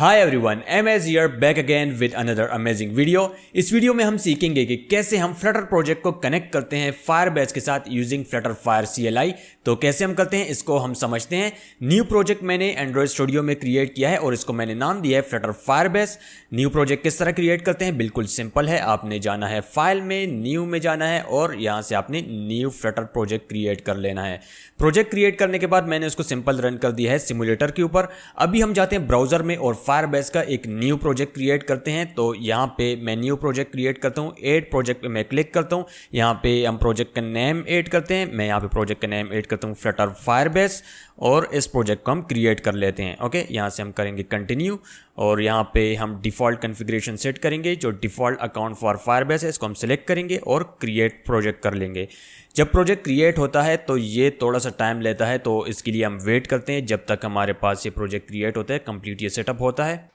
Hi everyone, am as here back again with another amazing video. इस video में हम सीखेंगे कि कैसे हम फ्लटर प्रोजेक्ट को कनेक्ट करते हैं फायरबेस के साथ यूजिंग फ्लटर फायर CLI। तो कैसे हम करते हैं इसको हम समझते हैं। न्यू प्रोजेक्ट मैंने एंड्रॉइड स्टूडियो में क्रिएट किया है और इसको मैंने नाम दिया है फ्लटर फायरबेस। न्यू प्रोजेक्ट किस तरह क्रिएट करते हैं, बिल्कुल सिंपल है। आपने जाना है फाइल में, न्यू में जाना है और यहाँ से आपने न्यू फ्लटर प्रोजेक्ट क्रिएट कर लेना है। प्रोजेक्ट क्रिएट करने के बाद मैंने उसको सिंपल रन कर दिया है सिमुलेटर के ऊपर। अभी हम जाते हैं ब्राउजर में और फायरबेस का एक न्यू प्रोजेक्ट क्रिएट करते हैं। तो यहाँ पे मैं न्यू प्रोजेक्ट क्रिएट करता हूँ, ऐड प्रोजेक्ट पे मैं क्लिक करता हूँ। यहाँ पे हम प्रोजेक्ट का नेम ऐड करते हैं। मैं यहाँ पे प्रोजेक्ट का नेम ऐड करता हूँ फ्लटर फायरबेस और इस प्रोजेक्ट को हम क्रिएट कर लेते हैं। ओके, यहाँ से हम करेंगे कंटिन्यू और यहाँ पे हम डिफ़ॉल्ट कॉन्फ़िगरेशन सेट करेंगे। जो डिफ़ॉल्ट अकाउंट फॉर फायरबेस है इसको हम सिलेक्ट करेंगे और क्रिएट प्रोजेक्ट कर लेंगे। जब प्रोजेक्ट क्रिएट होता है तो ये थोड़ा सा टाइम लेता है, तो इसके लिए हम वेट करते हैं जब तक हमारे पास ये प्रोजेक्ट क्रिएट होता है, कंप्लीट ये सेटअप होता है।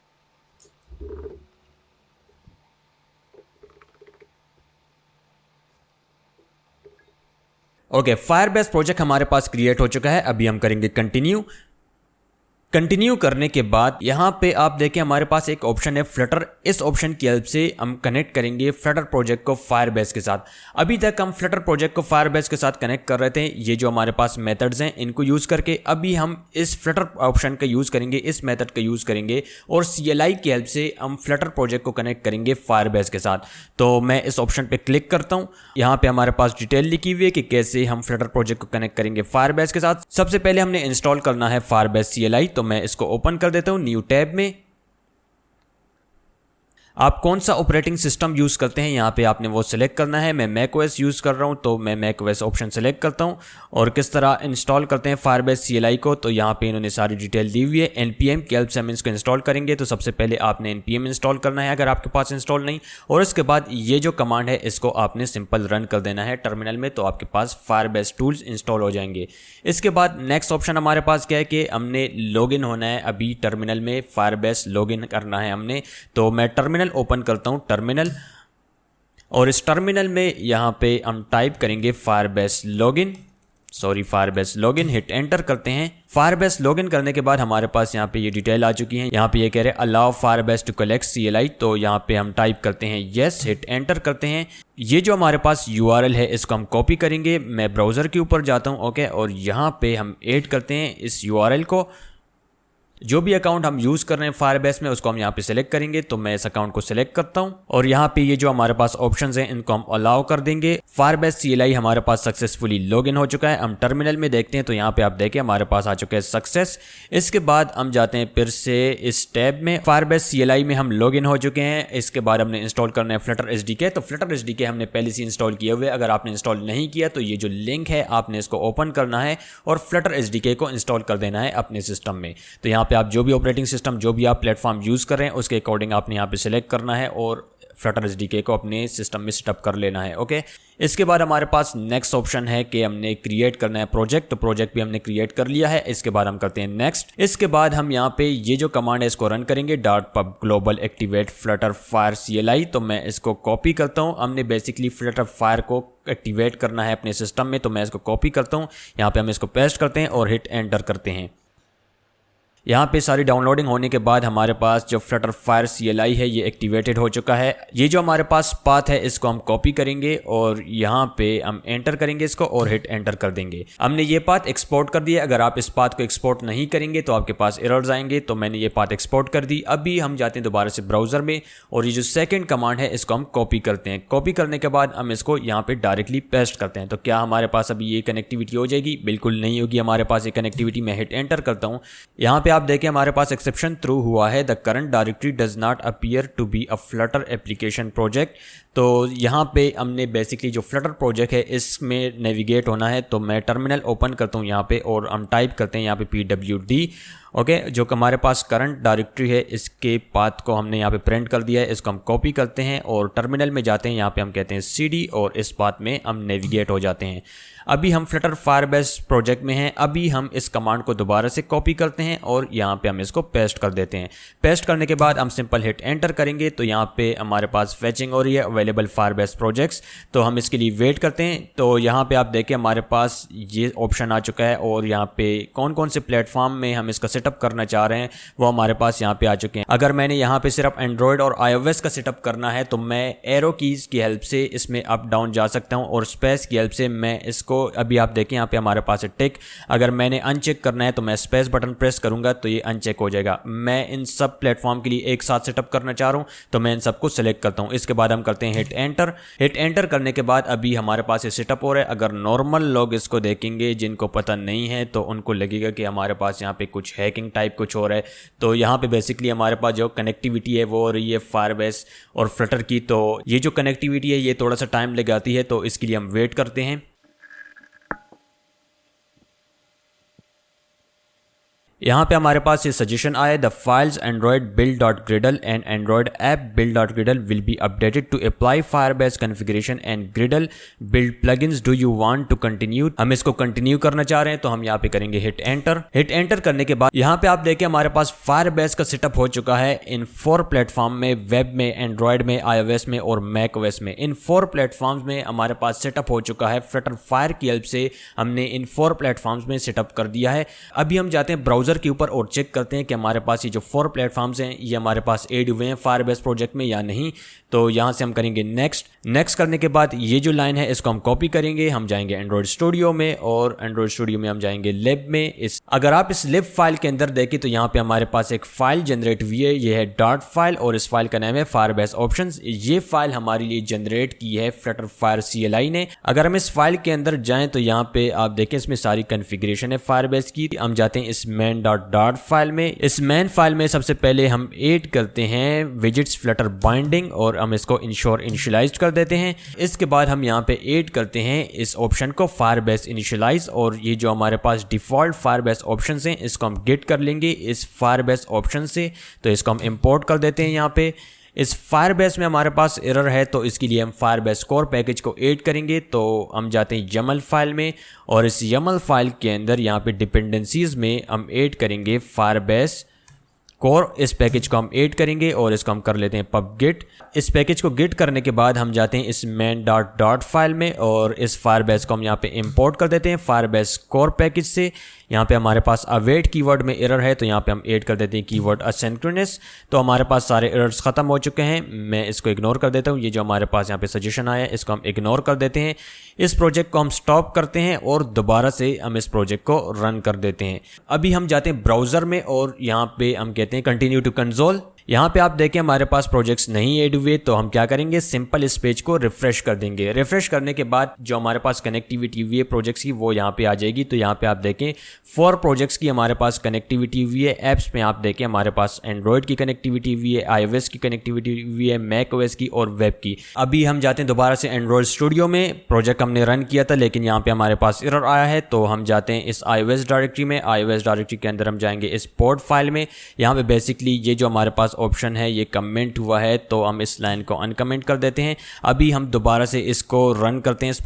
ओके, फायरबेस प्रोजेक्ट हमारे पास क्रिएट हो चुका है। अभी हम करेंगे कंटिन्यू। कंटिन्यू करने के बाद यहाँ पे आप देखें हमारे पास एक ऑप्शन है फ्लटर। इस ऑप्शन की हेल्प से हम कनेक्ट करेंगे फ्लटर प्रोजेक्ट को फायरबेस के साथ। अभी तक हम फ्लटर प्रोजेक्ट को फायरबेस के साथ कनेक्ट कर रहे थे। ये जो हमारे पास मेथड्स हैं इनको यूज़ करके अभी हम इस फ्लटर ऑप्शन का यूज़ करेंगे, इस मेथड का यूज़ करेंगे और CLI की हेल्प से हम फ्लटर प्रोजेक्ट को कनेक्ट करेंगे फायरबेस के साथ। तो मैं इस ऑप्शन पर क्लिक करता हूँ। यहाँ पे हमारे पास डिटेल लिखी हुई है कि कैसे हम फ्लटर प्रोजेक्ट को कनेक्ट करेंगे फायरबेस के साथ। सबसे पहले हमने इंस्टॉल करना है फायरबेस CLI। तो मैं इसको ओपन कर देता हूं न्यू टैब में। आप कौन सा ऑपरेटिंग सिस्टम यूज करते हैं यहाँ पे आपने वो सिलेक्ट करना है। मैं macOS यूज कर रहा हूँ तो मैं macOS ऑप्शन सिलेक्ट करता हूँ। और किस तरह इंस्टॉल करते हैं फायरबेस CLI को, तो यहाँ पे इन्होंने सारी डिटेल दी हुई है। npm की हेल्प से हम इसको इंस्टॉल करेंगे। तो सबसे पहले आपने npm इंस्टॉल करना है अगर आपके पास इंस्टॉल नहीं, और इसके बाद ये जो कमांड है इसको आपने सिंपल रन कर देना है टर्मिनल में, तो आपके पास फायरबेस टूल्स इंस्टॉल हो जाएंगे। इसके बाद नेक्स्ट ऑप्शन हमारे पास क्या है कि हमने लॉगिन होना है। अभी टर्मिनल में फायरबेस लॉगिन करना है हमने। तो मैं टर्मिनल ओपन करता हूं टर्मिनल, और इस टर्मिनल में यहां पे हम टाइप करेंगे फायरबेस लॉगिन, हिट एंटर करते हैं। फायरबेस लॉगिन करने के बाद हमारे पास यहाँ पे ये डिटेल आ चुकी है। यहाँ पे ये कह रहे हैं allow Firebase to collect CLI। तो यहाँ पे हम टाइप करते हैं यस, हिट एंटर करते हैं। ये जो हमारे पास URL है इसको हम कॉपी करेंगे। मैं ब्राउजर के ऊपर जाता हूँ, ओके, और यहाँ पे हम ऐड करते हैं इस URL को। जो भी अकाउंट हम यूज़ कर रहे हैं फायरबेस में उसको हम यहाँ पे सिलेक्ट करेंगे। तो मैं इस अकाउंट को सिलेक्ट करता हूँ और यहाँ पे ये जो हमारे पास ऑप्शंस हैं इनको हम अलाउ कर देंगे। फायरबेस CLI हमारे पास सक्सेसफुली लॉगिन हो चुका है। हम टर्मिनल में देखते हैं तो यहाँ पे आप देखें हमारे पास आ चुका है सक्सेस। इसके बाद हम जाते हैं फिर से इस टैब में। फायरबेस CLI में हम लॉगिन हो चुके हैं। इसके बाद हमने इंस्टॉल करना है फ्लटर SDK। तो फ्लटर SDK हमने पहले से इंस्टॉल किए हुए। अगर आपने इंस्टॉल नहीं किया तो ये जो लिंक है आपने इसको ओपन करना है और फ्लटर SDK को इंस्टॉल कर देना है अपने सिस्टम में। तो यहाँ पे आप जो भी ऑपरेटिंग सिस्टम, जो भी आप प्लेटफॉर्म यूज़ कर रहे हैं उसके अकॉर्डिंग आपने यहाँ पे सिलेक्ट करना है और फ्लटर SDK को अपने सिस्टम में सेटअप कर लेना है। ओके, इसके बाद हमारे पास नेक्स्ट ऑप्शन है कि हमने क्रिएट करना है प्रोजेक्ट। तो प्रोजेक्ट भी हमने क्रिएट कर लिया है। इसके बाद हम करते हैं नेक्स्ट। इसके बाद हम यहाँ पे ये जो कमांड है इसको रन करेंगे, .pub global activate flutter fire CLI। तो मैं इसको कॉपी करता हूँ। हमने बेसिकली फ्लटर फायर को एक्टिवेट करना है अपने सिस्टम में, तो मैं इसको कॉपी करता हूँ। यहाँ पे हम इसको पेस्ट करते हैं और हिट एंटर करते हैं। यहाँ पे सारी डाउनलोडिंग होने के बाद हमारे पास जो फ्लटर फायर CLI है ये एक्टिवेटेड हो चुका है। ये जो हमारे पास पाथ है इसको हम कॉपी करेंगे और यहाँ पे हम एंटर करेंगे इसको और हिट एंटर कर देंगे। हमने ये पाथ एक्सपोर्ट कर दिया। अगर आप इस पाथ को एक्सपोर्ट नहीं करेंगे तो आपके पास एरर्स आएंगे। तो मैंने ये पाथ एक्सपोर्ट कर दी। अभी हम जाते हैं दोबारा से ब्राउजर में और ये जो सेकेंड कमांड है इसको हम कॉपी करते हैं। कॉपी करने के बाद हम इसको यहाँ पे डायरेक्टली पेस्ट करते हैं। तो क्या हमारे पास अभी ये कनेक्टिविटी हो जाएगी? बिल्कुल नहीं होगी हमारे पास ये कनेक्टिविटी। मैं हिट एंटर करता हूँ। यहाँ पे आप देखें हमारे पास एक्सेप्शन थ्रू हुआ है, the current directory does not appear to be a Flutter application project. तो यहाँ पे हमने बेसिकली जो फ्लटर प्रोजेक्ट है इसमें नेविगेट होना है। तो मैं टर्मिनल ओपन करता हूँ यहाँ पे और हम टाइप करते हैं यहाँ पे PWD। ओके, जो हमारे पास करंट डायरेक्टरी है इसके पाथ को हमने यहाँ पे प्रिंट कर दिया है। इसको हम कॉपी करते हैं और टर्मिनल में जाते हैं। यहाँ पे हम कहते हैं CD और इस पाथ में हम नेविगेट हो जाते हैं। अभी हम फ्लटर फायरबेस प्रोजेक्ट में हैं। अभी हम इस कमांड को दोबारा से कॉपी करते हैं और यहाँ पे हम इसको पेस्ट कर देते हैं। पेस्ट करने के बाद हम सिंपल हिट एंटर करेंगे। तो यहाँ पे हमारे पास फेचिंग हो रही है अवेलेबल फायरबेस प्रोजेक्ट्स। तो हम इसके लिए वेट करते हैं। तो यहाँ पे आप देखें हमारे पास ये ऑप्शन आ चुका है और यहाँ पे कौन कौन से प्लेटफॉर्म में हम इसका सेटअप करना चाह रहे हैं वो हमारे पास यहाँ पे आ चुके हैं। अगर मैंने यहाँ पे सिर्फ एंड्रॉयड और iOS का सेटअप करना है तो मैं एरो कीज़ की हेल्प से इसमें अप डाउन जा सकता हूँ और स्पेस की हेल्प से मैं इसको, अभी आप देखें यहाँ पे हमारे पास है टिक, अगर मैंने अनचेक करना है तो मैं स्पेस बटन प्रेस करूंगा तो ये अनचेक हो जाएगा। मैं इन सब प्लेटफॉर्म के लिए एक साथ सेटअप करना चाह रहा हूँ तो मैं इन सबको सेलेक्ट करता हूँ। इसके बाद हम करते हैं हिट एंटर। हिट एंटर करने के बाद अभी हमारे पास ये सेटअप हो रहा है। अगर नॉर्मल लोग इसको देखेंगे जिनको पता नहीं है तो उनको लगेगा कि हमारे पास यहाँ पे कुछ हैकिंग टाइप कुछ हो रहा है। तो यहाँ पे बेसिकली हमारे पास जो कनेक्टिविटी है वो हो रही है फायरबेस और फ्लटर की। तो ये जो कनेक्टिविटी है ये थोड़ा सा टाइम लगाती है तो इसके लिए हम वेट करते हैं। यहाँ पे हमारे पास ये सजेशन आया, the files Android build dot gradle and Android app build dot gradle will be updated to apply Firebase configuration and gradle build plugins, do you want to continue. हम इसको कंटिन्यू करना चाह रहे हैं तो हम यहाँ पे करेंगे हिट एंटर। हिट एंटर करने के बाद यहाँ पे आप देखें हमारे पास फायरबेस का सेटअप हो चुका है इन 4 प्लेटफॉर्म में, वेब में, एंड्रॉयड में, iOS में और मैकओएस में। इन 4 प्लेटफॉर्म्स में हमारे पास सेटअप हो चुका है। फ्लटर फायर की हेल्प से हमने इन 4 प्लेटफॉर्म्स में सेटअप कर दिया है। अभी हम जाते हैं ब्राउजर के ऊपर और चेक करते हैं कि हमारे पास ये जो 4 प्लेटफॉर्म्स हैं ये हमारे पास ऐड हुए हैं फायरबेस प्रोजेक्ट में या नहीं। तो यहाँ से हम करेंगे नेक्स्ट करने के बाद ये जो लाइन है इसको हम कॉपी करेंगे, हम जाएंगे एंड्रॉयड स्टूडियो में और एंड्रॉयड स्टूडियो में हम जाएंगे लिब में। अगर आप इस लिब फाइल के अंदर देखें तो यहाँ पे हमारे पास एक फाइल जनरेट हुई है, ये है डॉट फाइल और इस फाइल का नाम है फायरबेस ऑप्शंस। ये फाइल हमारे लिए जनरेट की है फ्लटर फायर CLI ने। अगर हम इस फाइल के अंदर जाएं तो यहाँ पे आप देखें इसमें सारी कॉन्फ़िगरेशन है फायरबेस की। हम जाते हैं इस मेन डॉट फाइल में। इस मेन फाइल में सबसे पहले हम ऐड करते हैं विजेट्स फ्लटर बाइंडिंग और हम इसको इंश्योर इनिशियलाइज कर देते हैं। इसके बाद हम यहाँ पे ऐड करते हैं इस ऑप्शन को फायरबेस इनिशियलाइज और ये जो हमारे पास डिफॉल्ट फायरबेस ऑप्शंस हैं इसको हम गेट कर लेंगे इस फायरबेस ऑप्शन से। तो इसको हम इंपोर्ट कर देते हैं। यहाँ पे इस फायरबेस में हमारे पास एरर है तो इसके लिए हम फायरबेस कोर पैकेज को ऐड करेंगे। तो हम जाते हैं YAML फाइल में और इस YAML फाइल के अंदर यहाँ पे डिपेंडेंसीज में हम ऐड करेंगे फायरबेस कोर। इस पैकेज को हम ऐड करेंगे और इसको हम कर लेते हैं पब गिट। इस पैकेज को गिट करने के बाद हम जाते हैं इस मेन डॉट फाइल में और इस फायरबेस को हम यहाँ पे इंपोर्ट कर देते हैं फायरबेस कोर पैकेज से। यहाँ पे हमारे पास अवेट कीवर्ड में एरर है तो यहाँ पे हम ऐड कर देते हैं कीवर्ड असिंक्रोनस। तो हमारे पास सारे एरर्स खत्म हो चुके हैं, मैं इसको इग्नोर कर देता हूँ। ये जो हमारे पास यहाँ पे सजेशन आया है इसको हम इग्नोर कर देते हैं। इस प्रोजेक्ट को हम स्टॉप करते हैं और दोबारा से हम इस प्रोजेक्ट को रन कर देते हैं। अभी हम जाते हैं ब्राउजर में और यहाँ पे हम कहते हैं कंटिन्यू टू कंसोल। यहाँ पे आप देखें हमारे पास प्रोजेक्ट्स नहीं ऐड हुए तो हम क्या करेंगे, सिंपल इस पेज को रिफ्रेश कर देंगे। रिफ्रेश करने के बाद जो हमारे पास कनेक्टिविटी हुई है प्रोजेक्ट्स की वो यहाँ पे आ जाएगी। तो यहाँ पे आप देखें 4 प्रोजेक्ट्स की हमारे पास कनेक्टिविटी हुई है। ऐप्स में आप देखें हमारे पास एंड्रॉयड की कनेक्टिविटी हुई है, iOS की कनेक्टिविटी हुई है, मैकओएस की और वेब की। अभी हम जाते हैं दोबारा से एंड्रॉयड स्टूडियो में। प्रोजेक्ट हमने रन किया था लेकिन यहाँ पे हमारे पास एरर आया है तो हम जाते हैं इस iOS डायरेक्टरी में। iOS डायरेक्टरी के अंदर हम जाएंगे इस पोर्ट फाइल में। यहाँ पे बेसिकली ये जो हमारे पास ऑप्शन है ये कमेंट हुआ है तो हम इस लाइन को अनकमेंट कर देते हैं। अभी हम दोबारा से इसको रन करते हैं इस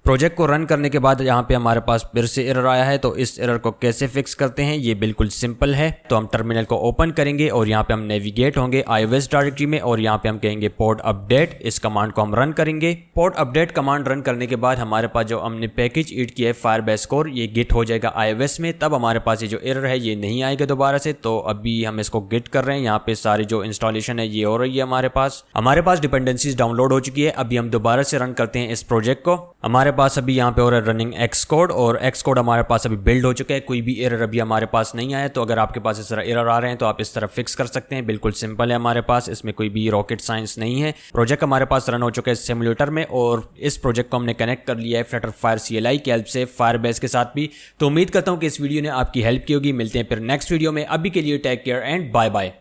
प्रोजेक्ट को रन करने के बाद यहाँ पे हमारे पास फिर से एरर आया है तो इस एरर को कैसे फिक्स करते हैं ये बिल्कुल सिंपल है। तो हम टर्मिनल को ओपन करेंगे और यहाँ पे हम नेविगेट होंगे iOS डायरेक्टरी में और यहाँ पे हम कहेंगे पोर्ट अपडेट। इस कमांड को हम रन करेंगे। पोर्ट अपडेट कमांड रन करने के बाद हमारे पास जो हमने पैकेज ऐड किया है फायरबेस कोर ये गिट हो जाएगा iOS में। तब हमारे पास ये जो एरर है ये नहीं आएगा दोबारा से। तो अभी हम इसको गिट कर रहे हैं। यहाँ पे सारी जो इंस्टॉलेशन है ये हो रही है। हमारे पास डिपेंडेंसीज डाउनलोड हो चुकी है। अभी हम दोबारा से रन करते हैं इस प्रोजेक्ट को। हमारे पास अभी यहाँ पे हो रहा है रनिंग Xcode और Xcode हमारे पास अभी बिल्ड हो चुका है। कोई भी एरर अभी हमारे पास नहीं आया। तो अगर आपके पास इस तरह एरर आ रहे हैं तो आप इस तरह फिक्स कर सकते हैं। बिल्कुल सिंपल है हमारे पास, इसमें कोई भी रॉकेट साइंस नहीं है। प्रोजेक्ट हमारे पास रन हो चुका है सिमुलेटर में और इस प्रोजेक्ट को हमने कनेक्ट कर लिया है फ्लटर फायर CLI की हेल्प से फायरबेस के साथ भी। तो उम्मीद करता हूँ कि इस वीडियो ने आपकी हेल्प की होगी। मिलते हैं फिर नेक्स्ट वीडियो में। अभी के लिए take care and bye bye.